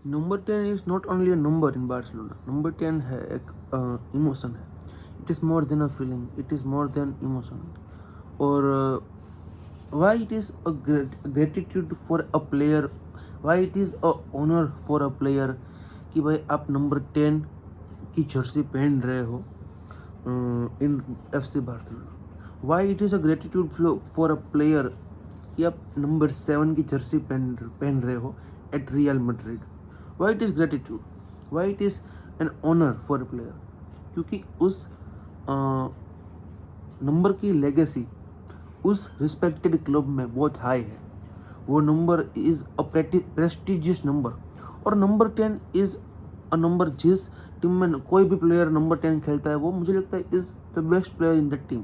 Number 10 is not only a number in Barcelona. Number 10 है एक emotion है. It is more than a feeling, it is more than emotion. और why it is a gratitude for a player, why it is a honour for a player कि भाई आप number 10 की jersey पहन रहे हो in FC Barcelona. Why it is a gratitude for a player कि आप नंबर 7 की जर्सी पहन रहे हो at Real Madrid. Why it is gratitude, why it is an honour for a player, क्योंकि उस नंबर की लेगेसी उस रिस्पेक्टेड क्लब में बहुत हाई है. वो number is a prestigious number. और नंबर 10 इज़ अ नंबर जिस टीम में कोई भी प्लेयर नंबर 10 खेलता है वो मुझे लगता है is the best player in that team.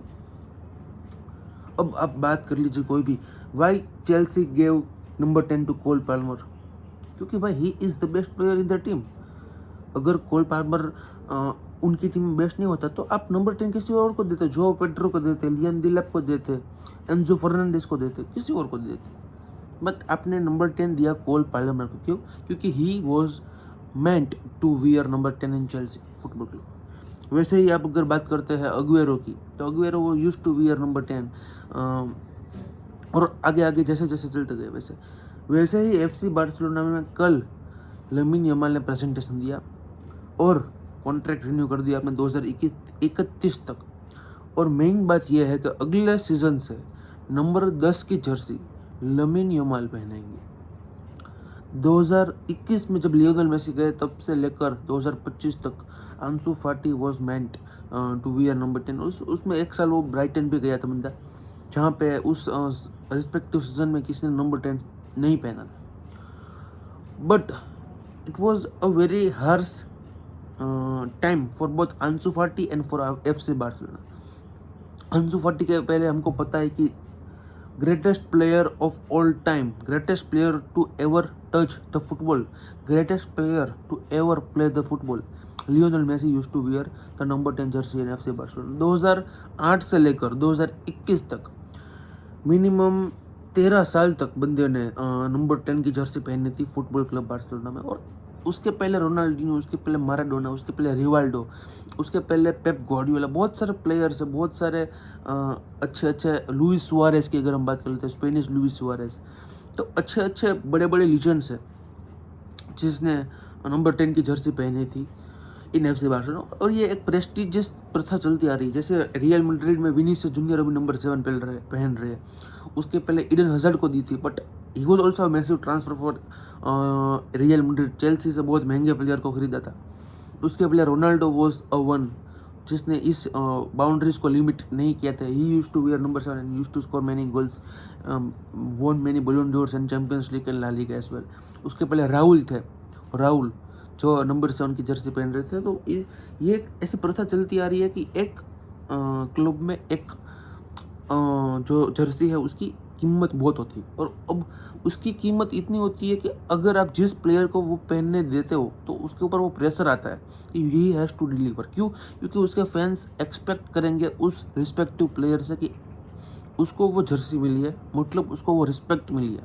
अब आप बात कर लीजिए कोई भी, why Chelsea gave number 10 to Cole Palmer, क्योंकि भाई he is the best player in the team. अगर कोल पाल्मर उनकी टीम में बेस्ट नहीं होता तो आप नंबर 10 किसी और को देते, जो पेड्रो को देते, लियन दिलेप को देते, एंजो फर्नांडिस को देते, किसी और को देते. बट आपने नंबर 10 दिया कोल पाल्मर को. क्यों? क्योंकि he was meant to wear number 10 in Chelsea football club. वैसे ही आप अगर बात करते हैं अगुएरो की, तो अगुएरो वो यूज्ड टू वियर नंबर 10. और आगे आगे जैसे जैसे चलते गए वैसे ही FC बार्सिलोना में कल लमीन यमाल ने प्रेजेंटेशन दिया और कॉन्ट्रैक्ट रिन्यू कर दिया अपने 2031 तक. और मेन बात यह है कि अगले सीजन से नंबर 10 की जर्सी लमीन यमाल पहनेंगे. 2021 में जब लियोनेल मेसी गए तब से लेकर 2025 तक Ansu Fati was meant to wear number 10. उसमें एक साल वो ब्राइटन भी गया था बंदा, जहाँ पे उस रिस्पेक्टिव सीजन में किसी ने नंबर 10 नहीं पहना था. But it was a very harsh time for both आंसू फाटी एंड फॉर FC बार्सिलोना. आंसू फाटी के पहले हमको पता है कि greatest player of all time, greatest player to ever touch the football, greatest player to ever play the football, Lionel Messi used to wear the number 10 jersey in FC Barcelona. 2008 से लेकर 2021 तक मिनिमम 13 साल तक बंदे ने number 10 की Jersey पहनी थी फुटबॉल क्लब बार्सिलोना में. और उसके पहले रोनाल्डिनो, उसके पहले माराडोना, उसके पहले रिवाल्डो, उसके पहले पेप गार्डियोला, बहुत सारे प्लेयर्स है, बहुत सारे अच्छे अच्छे, लुइस सुआरेस की अगर हम बात कर लेते हैं, स्पेनिश लुइस सुआरेस, तो अच्छे अच्छे बड़े बड़े लीजेंड्स है जिसने नंबर 10 की जर्सी पहनी थी इन FC बार्सिलोना. और ये एक प्रेस्टिजियस प्रथा चलती आ रही है. जैसे रियल मैड्रिड में विनीसियस जूनियर अभी नंबर 7 पहन रहे हैं. उसके पहले ईडन हज़ार्ड को दी थी, but he was also a massive transfer for real Madrid. Chelsea से बहुत महंगे प्लेयर को खरीदा था. उसके पहले रोनाल्डो वॉज अ वन जिसने इस बाउंड्रीज को लिमिट नहीं किया था. He used to wear number 7 and used to score many goals, won many Ballon d'Ors and Champions League and La Liga as well. उसके पहले राहुल थे, राहुल जो नंबर 7 की जर्सी पहन रहे थे. तो ये एक ऐसी प्रथा चलती आ रही है कि एक क्लब में एक जो जर्सी है उसकी कीमत बहुत होती है. और अब उसकी कीमत इतनी होती है कि अगर आप जिस प्लेयर को वो पहनने देते हो तो उसके ऊपर वो प्रेशर आता है कि ही हैज़ टू डिलीवर. क्यों? क्योंकि उसके फैंस एक्सपेक्ट करेंगे उस रिस्पेक्टिव प्लेयर से कि उसको वो जर्सी मिली है, मतलब उसको वो रिस्पेक्ट मिली है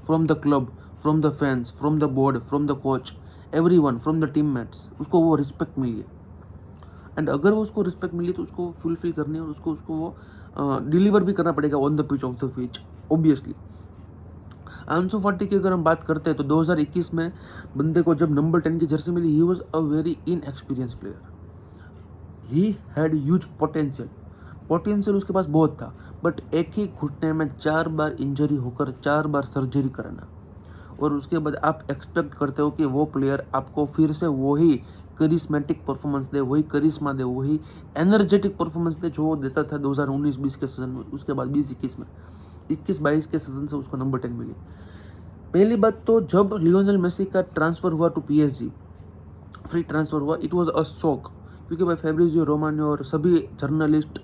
from the club, from the fans, from the board, from the coach, everyone, from the teammates. उसको वो रिस्पेक्ट मिली है. एंड अगर वो उसको रिस्पेक्ट मिली तो उसको फुलफिल करनी है और उसको वो डिलीवर भी करना पड़ेगा on the pitch, of the pitch, obviously. आंसू फाटी की अगर हम बात करते हैं तो 2021 में बंदे को जब नंबर 10 की जर्सी मिली, he was a very inexperience player. He had huge potential उसके पास बहुत था, बट एक ही घुटने में 4 बार इंजरी होकर 4 बार सर्जरी कराना, और उसके बाद आप एक्सपेक्ट करते हो कि वो प्लेयर आपको फिर से वही करिस्मेटिक परफॉर्मेंस दे, वही करिश्मा दे, वही एनर्जेटिक परफॉर्मेंस दे जो वो देता था 2019-20 के सीजन में. उसके बाद 20-21 में, 21-22 के सीजन से उसको नंबर 10 मिली. पहली बात तो जब लियोनेल मेसी का ट्रांसफ़र हुआ टू PSG, फ्री ट्रांसफ़र हुआ, इट वाज अ शॉक. क्योंकि भाई फैब्रिजियो रोमानो और सभी जर्नलिस्ट,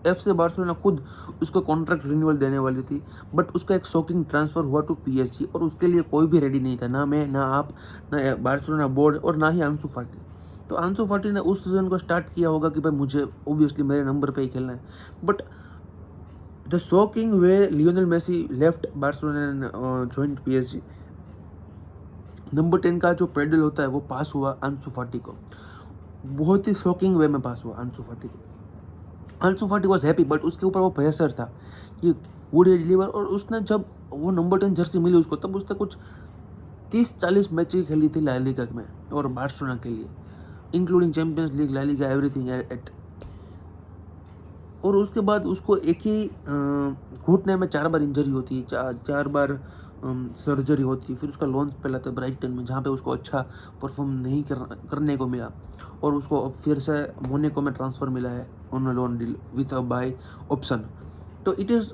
FC बार्सिलोना खुद उसको कॉन्ट्रैक्ट रिन्यूअल देने वाली थी, बट उसका एक शॉकिंग ट्रांसफ़र हुआ टू PSG और उसके लिए कोई भी रेडी नहीं था, ना मैं, ना आप, ना बार्सिलोना बोर्ड और ना ही आंसू फाटी. तो आंसू फाटी ने उस सीजन को स्टार्ट किया होगा कि भाई मुझे ऑब्वियसली मेरे नंबर पे ही खेलना है. But the shocking way Lionel Messi left Barcelona and joined PSG, number 10 का जो पेडल होता है वो पास हुआ अंसु फाटी को, बहुत ही शॉकिंग वे में पास हुआ अंसु फाटी को। अंसु फाटी वॉज हैप्पी, बट उसके ऊपर वो प्रेशर था कि वुड ही डिलीवर। और उसने जब वो नंबर 10 जर्सी मिली उसको, तब उसने कुछ 30-40 मैचेस खेली थी ला लीगा में और बार्सिलोना के लिए, including Champions League, La Liga, everything at. और उसके बाद उसको एक ही घुटने में 4 बार इंजरी होती है, 4 बार सर्जरी होती है। फिर उसका लोन स्पेल आता है ब्राइटन में, जहाँ पे उसको अच्छा परफॉर्म नहीं करने को मिला, और उसको अब फिर से मोनाको में ट्रांसफ़र मिला है on loan deal with a by option. तो इट इज़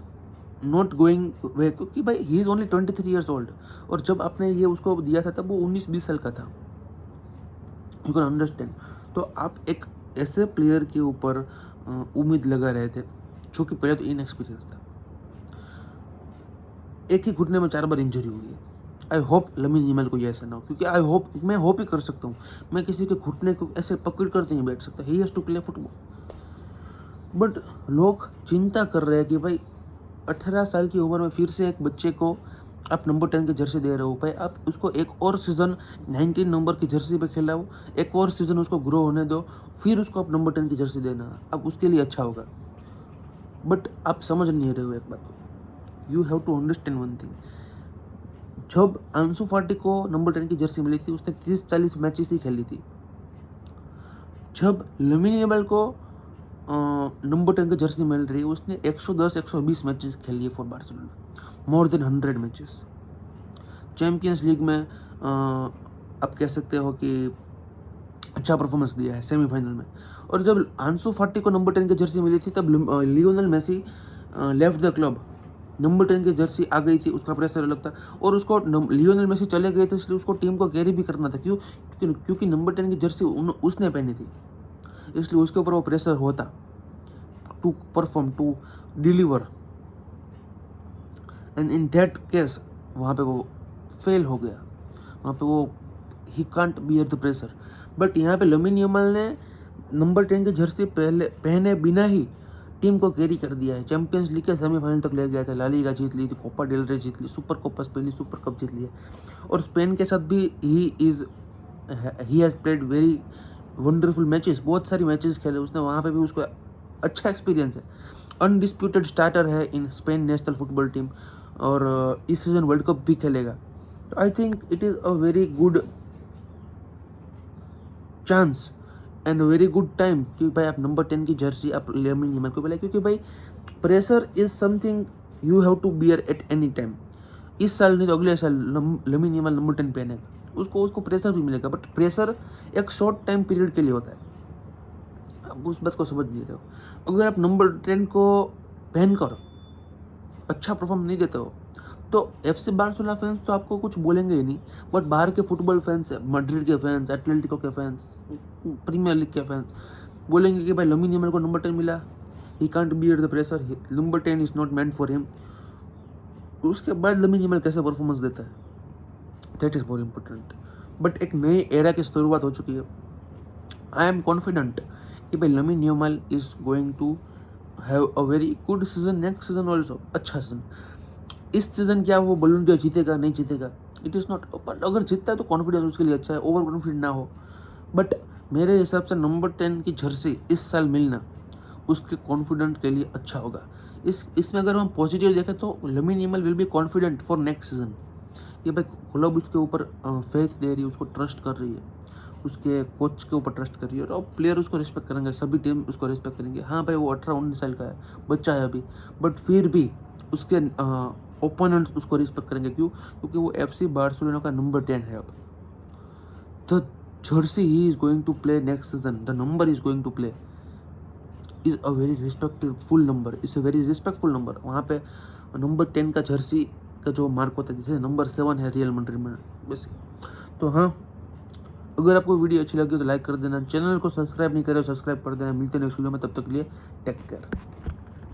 नॉट गोइंग वे, क्योंकि भाई he is only 23 years old, और जब आपने ये उसको दिया था तब वो 19-20 साल का था। You can understand. तो आप एक ऐसे प्लेयर के ऊपर उम्मीद लगा रहे थे जो कि पहले तो इनएक्सपीरियंस था, एक ही घुटने में 4 बार इंजरी हुई है। आई होप लमीन यमाल को ये ऐसा ना हो, क्योंकि मैं होप ही कर सकता हूँ, मैं किसी के घुटने को ऐसे पकड़ कर नहीं बैठ सकता। He has to play football. But लोग चिंता कर रहे हैं कि भाई 18 साल की उम्र में फिर से एक बच्चे को आप नंबर 10 की जर्सी दे रहे हो। भाई आप उसको एक और सीज़न 19 नंबर की जर्सी पे खिलाओ, एक और सीज़न उसको ग्रो होने दो, फिर उसको आप नंबर 10 की जर्सी देना, अब उसके लिए अच्छा होगा। बट आप समझ नहीं रहे हो एक बात को, you have to understand one thing. जब अंसु फाटी को नंबर 10 की जर्सी मिली थी, उसने 30-40 मैचेस ही खेली थी। जब लमीन यमाल को नंबर 10 की जर्सी मिल रही है, उसने 110-120 मैचेस खेली है for Barcelona, more than 100 matches. Champions league में आप कह सकते हो कि अच्छा परफॉर्मेंस दिया है सेमीफाइनल में। और जब अंसु फाटी को नंबर 10 की जर्सी मिली थी, तब Lionel Messi left the club, number 10 की जर्सी आ गई थी, उसका प्रेशर अलग था। और उसको लियोनेल मेसी चले गए थे, इसलिए उसको टीम को कैरी भी करना था। क्योंकि नंबर 10 की जर्सी उसने पहनी थी, इसलिए उसके ऊपर वो प्रेशर होता to perform, to deliver. And in that case वहाँ पे वो फेल हो गया, वहाँ पे वो he can't bear the pressure. But यहाँ पे लमीन यमाल ने नंबर 10 की जर्सी पहने बिना ही टीम को कैरी कर दिया है। चैंपियंस लीग के सेमीफाइनल तक ले गया था, ला लीगा जीत ली थी, कोपा डेल रे जीत ली, सुपर कोपा स्पेनी सुपर कप जीत लिया। और स्पेन के साथ भी he has played very wonderful matches, बहुत सारी मैचेस खेले उसने, वहाँ पे भी उसको अच्छा एक्सपीरियंस है। अनडिस्प्यूटेड स्टार्टर है in Spain national football team, और इस सीजन वर्ल्ड कप भी खेलेगा। तो I think it is a very good chance and very good time कि भाई आप नंबर 10 की जर्सी आप लमीन यमाल को बोले, क्योंकि भाई pressure is something you have to bear at any time. इस साल नहीं तो अगले साल लमीन यमाल नंबर 10 पहनेगा, उसको प्रेशर भी मिलेगा, बट प्रेशर एक शॉर्ट टाइम पीरियड के लिए होता है। आप उस बात को समझ नहीं रहे हो। अगर आप नंबर 10 को पहनकर अच्छा परफॉर्म नहीं देते हो, तो FC बार्सिलोना फैंस तो आपको कुछ बोलेंगे ही नहीं, बट बाहर के फुटबॉल फैंस, मैड्रिड के फैंस, एटलेटिको के फैंस, प्रीमियर लीग के फैंस बोलेंगे कि भाई लमीन यमाल को नंबर 10 मिला, ही can't bear the pressure, number 10 is not meant for him. उसके बाद लमीन यमाल कैसे परफॉर्मेंस देता है, that is more important. But एक नए एरा की शुरुआत हो चुकी है। आई एम कॉन्फिडेंट कि भाई Lamine Yamal is going to have a very good season, next season also अच्छा सीजन। इस सीजन क्या वो बलून दिया जीतेगा नहीं जीतेगा, इट इज़ नॉट, बट अगर जीतता है तो कॉन्फिडेंस उसके लिए अच्छा है, ओवर कॉन्फिडेंट ना हो। बट मेरे हिसाब से नंबर 10 की जर्सी इस साल मिलना उसके कॉन्फिडेंट के लिए अच्छा होगा। इसमें अगर हम पॉजिटिव देखें तो lamin Yamal will be confident for next season, कि भाई क्लब उसके ऊपर फेथ दे रही है, उसको ट्रस्ट कर रही है, उसके कोच के ऊपर ट्रस्ट कर रही है, और प्लेयर उसको रिस्पेक्ट करेंगे, सभी टीम उसको रिस्पेक्ट करेंगे। हाँ भाई वो 18-19 साल का है, बच्चा है अभी, बट फिर भी उसके ओपोनेंट्स उसको रिस्पेक्ट करेंगे। क्यों? क्योंकि वो FC बार्सिलोना का नंबर 10 है अब। The jersey he is going to play next season, the number is going to play is a very respectful number, is a very respectful number. वहाँ पे नंबर 10 का जर्सी का जो मार्क होता है, जैसे नंबर 7 है रियल मैड्रिड में वैसे। तो हाँ, अगर आपको वीडियो अच्छी लगी तो लाइक कर देना, चैनल को सब्सक्राइब नहीं करे सब्सक्राइब कर देना। मिलते हैं नेक्स्ट वीडियो में, तब तक के लिए टेक केयर।